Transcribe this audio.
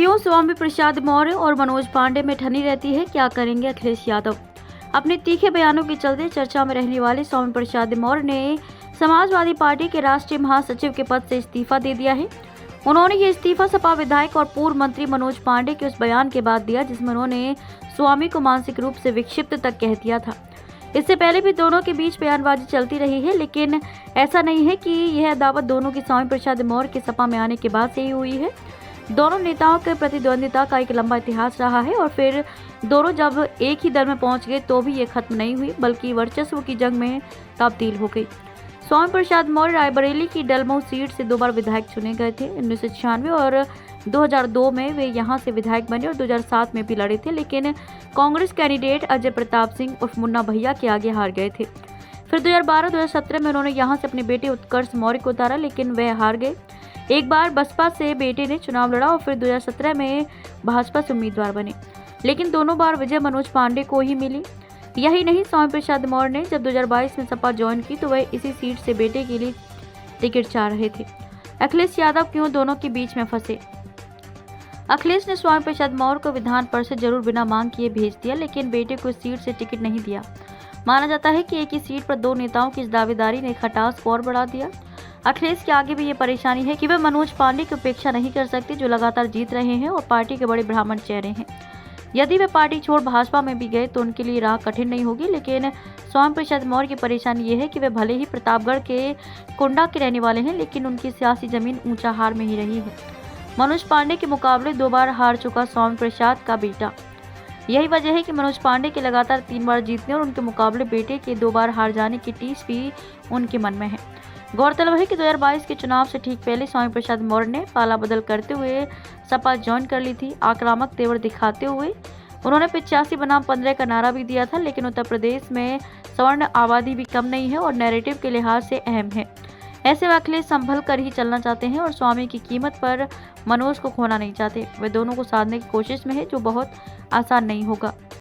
क्यों स्वामी प्रसाद मौर्य और मनोज पांडे में ठनी रहती है, क्या करेंगे अखिलेश यादव। अपने तीखे बयानों के चलते चर्चा में रहने वाले स्वामी प्रसाद मौर्य ने समाजवादी पार्टी के राष्ट्रीय महासचिव के पद से इस्तीफा दे दिया है। उन्होंने ये इस्तीफा सपा विधायक और पूर्व मंत्री मनोज पांडे के उस बयान के बाद दिया जिसमें उन्होंने स्वामी को मानसिक रूप से विक्षिप्त तक कह दिया था। इससे पहले भी दोनों के बीच बयानबाजी चलती रही है, लेकिन ऐसा नहीं है कि यह अदावत दोनों की स्वामी प्रसाद मौर्य के सपा में आने के बाद से ही हुई है। दोनों नेताओं के प्रतिद्वंदिता का एक लंबा इतिहास रहा है और फिर दोनों जब एक ही दल में पहुंच गए तो भी ये खत्म नहीं हुई, बल्कि वर्चस्व की जंग में तब्दील हो गई। स्वामी प्रसाद मौर्य रायबरेली की डलमऊ सीट से 2 बार विधायक चुने गए थे। 1996 और 2002 में वे यहां से विधायक बने और 2007 में भी लड़े थे, लेकिन कांग्रेस कैंडिडेट अजय प्रताप सिंह उर्फ मुन्ना भैया के आगे हार गए थे। फिर 2012-2017 में उन्होंने यहां से अपने बेटे उत्कर्ष मौर्य को उतारा, लेकिन वह हार गए। एक बार बसपा से बेटे ने चुनाव लड़ा और फिर 2017 में भाजपा से उम्मीदवार बने, लेकिन दोनों बार विजय मनोज पांडे को ही मिली। यही नहीं, स्वामी प्रसाद मौर्य ने जब 2022 में सपा ज्वाइन की तो वह इसी सीट से बेटे के लिए टिकट चाह रहे थे। अखिलेश यादव क्यों दोनों के बीच में फंसे। अखिलेश ने स्वामी प्रसाद मौर्य को विधान परिषद जरूर बिना मांग किए भेज दिया, लेकिन बेटे को इस सीट से टिकट नहीं दिया। माना जाता है कि एक ही सीट पर 2 नेताओं की इस दावेदारी ने खटास को और बढ़ा दिया। अखिलेश के आगे भी ये परेशानी है कि वे मनोज पांडे की उपेक्षा नहीं कर सकते, जो लगातार जीत रहे हैं और पार्टी के बड़े ब्राह्मण चेहरे हैं। यदि वे पार्टी छोड़ भाजपा में भी गए तो उनके लिए राह कठिन नहीं होगी, लेकिन स्वामी प्रसाद मौर्य की परेशानी ये है कि वे भले ही प्रतापगढ़ के कुंडा के रहने वाले हैं, लेकिन उनकी सियासी जमीन ऊंचाहार में ही रही है। मनोज पांडे के मुकाबले 2 बार हार चुका स्वामी प्रसाद का बेटा। यही वजह है कि मनोज पांडे के लगातार 3 बार जीतने और उनके मुकाबले बेटे के 2 बार हार जाने की टीस भी उनके मन में है। गौरतलब है कि 2022 के चुनाव से ठीक पहले स्वामी प्रसाद मौर्य ने पाला बदल करते हुए सपा ज्वाइन कर ली थी। आक्रामक तेवर दिखाते हुए उन्होंने 85 बनाम 15 का नारा भी दिया था, लेकिन उत्तर प्रदेश में सवर्ण आबादी भी कम नहीं है और नैरेटिव के लिहाज से अहम है। ऐसे में अखिलेश संभल कर ही चलना चाहते हैं और स्वामी की कीमत पर मनोज को खोना नहीं चाहते। वे दोनों को साधने की कोशिश में है, जो बहुत आसान नहीं होगा।